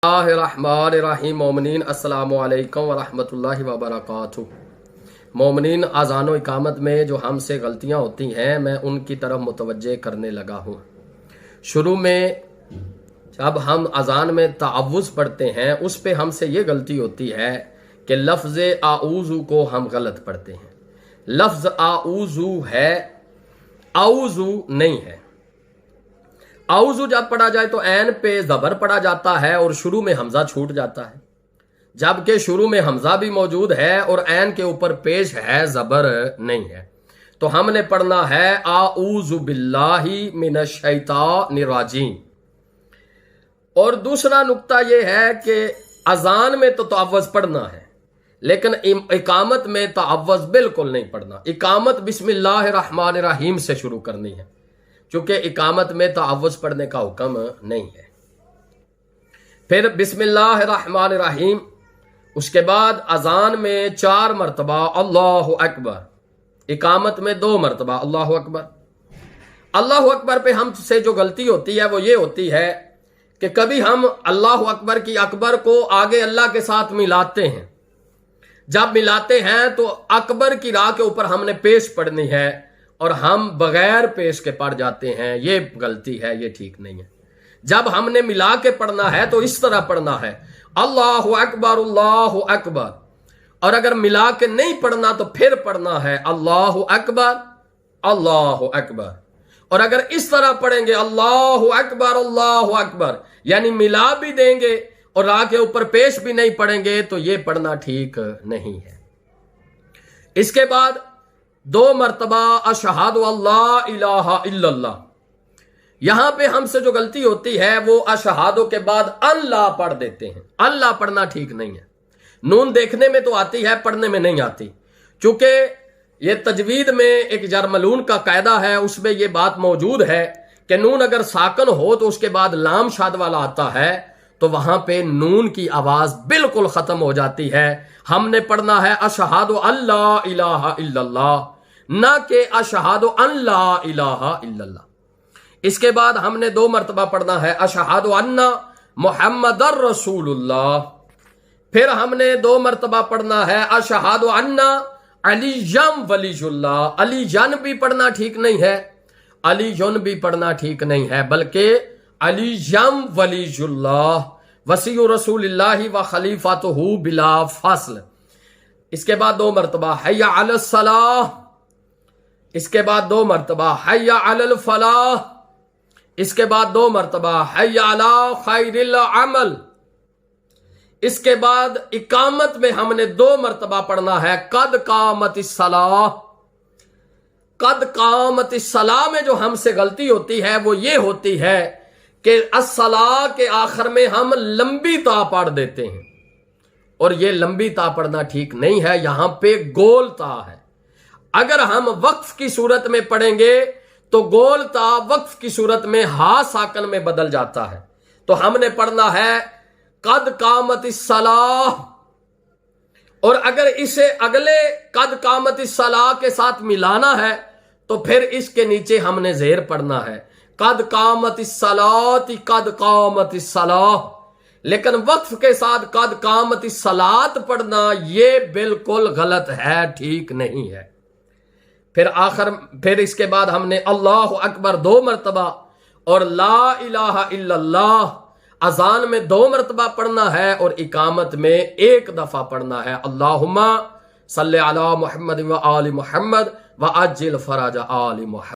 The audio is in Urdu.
الرحمن مومنین السلام علیکم ورحمۃ اللہ وبرکاتہ۔ مومنین، اذان و اقامت میں جو ہم سے غلطیاں ہوتی ہیں میں ان کی طرف متوجہ کرنے لگا ہوں۔ شروع میں جب ہم اذان میں تعوذ پڑھتے ہیں اس پہ ہم سے یہ غلطی ہوتی ہے کہ لفظ اعوذ کو ہم غلط پڑھتے ہیں۔ لفظ اعوذ ہے، اعوذ نہیں ہے۔ اعوذ جب پڑھا جائے تو عین پہ زبر پڑھا جاتا ہے اور شروع میں حمزہ چھوٹ جاتا ہے، جبکہ شروع میں حمزہ بھی موجود ہے اور عین کے اوپر پیش ہے، زبر نہیں ہے۔ تو ہم نے پڑھنا ہے اعوذ باللہ من الشیطان الرجیم۔ اور دوسرا نقطہ یہ ہے کہ اذان میں تو تعوذ پڑھنا ہے لیکن اقامت میں تعوذ بالکل نہیں پڑھنا۔ اقامت بسم اللہ الرحمن الرحیم سے شروع کرنی ہے، چونکہ اقامت میں تعوذ پڑھنے کا حکم نہیں ہے۔ پھر بسم اللہ الرحمن الرحیم، اس کے بعد اذان میں 4 مرتبہ اللہ اکبر، اقامت میں 2 مرتبہ اللہ اکبر۔ اللہ اکبر پہ ہم سے جو غلطی ہوتی ہے وہ یہ ہوتی ہے کہ کبھی ہم اللہ اکبر کی اکبر کو آگے اللہ کے ساتھ ملاتے ہیں۔ جب ملاتے ہیں تو اکبر کی راہ کے اوپر ہم نے پیش پڑھنی ہے اور ہم بغیر پیش کے پڑھ جاتے ہیں، یہ غلطی ہے، یہ ٹھیک نہیں ہے۔ جب ہم نے ملا کے پڑھنا ہے تو اس طرح پڑھنا ہے اللہ اکبر اللہ اکبر، اور اگر ملا کے نہیں پڑھنا تو پھر پڑھنا ہے اللہ اکبر اللہ اکبر۔ اور اگر اس طرح پڑھیں گے اللہ اکبر یعنی ملا بھی دیں گے اور راہ کے اوپر پیش بھی نہیں پڑھیں گے تو یہ پڑھنا ٹھیک نہیں ہے۔ اس کے بعد 2 مرتبہ اشہد اللہ الہ الا اللہ۔ یہاں پہ ہم سے جو غلطی ہوتی ہے وہ اشہادوں کے بعد اللہ پڑھ دیتے ہیں۔ اللہ پڑھنا ٹھیک نہیں ہے۔ نون دیکھنے میں تو آتی ہے، پڑھنے میں نہیں آتی، چونکہ یہ تجوید میں ایک جرملون کا قاعدہ ہے، اس میں یہ بات موجود ہے کہ نون اگر ساکن ہو تو اس کے بعد لام شاد والا آتا ہے تو وہاں پہ نون کی آواز بالکل ختم ہو جاتی ہے۔ ہم نے پڑھنا ہے اشہد اللہ الہ الا اللہ، نہ کہ اشہد ان لا الہ الا اللہ۔ اس کے بعد ہم نے 2 مرتبہ پڑھنا ہے اشہد ان محمد الرسول اللہ۔ پھر ہم نے 2 مرتبہ پڑھنا ہے اشہد ان علی ولی اللہ۔ علی جن بھی پڑھنا ٹھیک نہیں ہے، علی جن بھی پڑھنا ٹھیک نہیں ہے، بلکہ علی ولی اللہ وسیع رسول اللہ و خلیفۃہ بلا فصل۔ اس کے بعد 2 مرتبہ حی علی الصلاۃ، اس کے بعد 2 مرتبہ حی علی الفلاح، اس کے بعد 2 مرتبہ حی علی خیر العمل۔ اس کے بعد اقامت میں ہم نے 2 مرتبہ پڑھنا ہے قد قامت الصلاۃ۔ قد قامت الصلاۃ میں جو ہم سے غلطی ہوتی ہے وہ یہ ہوتی ہے کہ الصلاۃ کے آخر میں ہم لمبی تا پڑھ دیتے ہیں، اور یہ لمبی تا پڑھنا ٹھیک نہیں ہے، یہاں پہ گول تا ہے۔ اگر ہم وقف کی صورت میں پڑھیں گے تو گول تا وقف کی صورت میں ہا ساکن میں بدل جاتا ہے، تو ہم نے پڑھنا ہے قد قامت الصلاۃ، اور اگر اسے اگلے قد قامت الصلاۃ کے ساتھ ملانا ہے تو پھر اس کے نیچے ہم نے زیر پڑھنا ہے قد قامت الصلاۃ قد قامت الصلاۃ، لیکن وقف کے ساتھ قد قامت الصلاۃ پڑھنا یہ بالکل غلط ہے، ٹھیک نہیں ہے۔ پھر اس کے بعد ہم نے اللہ اکبر 2 مرتبہ اور لا الہ الا اللہ اذان میں 2 مرتبہ پڑھنا ہے اور اقامت میں 1 دفعہ پڑھنا ہے اللہم صلی علی محمد و آل محمد و عجل فرج آل محمد۔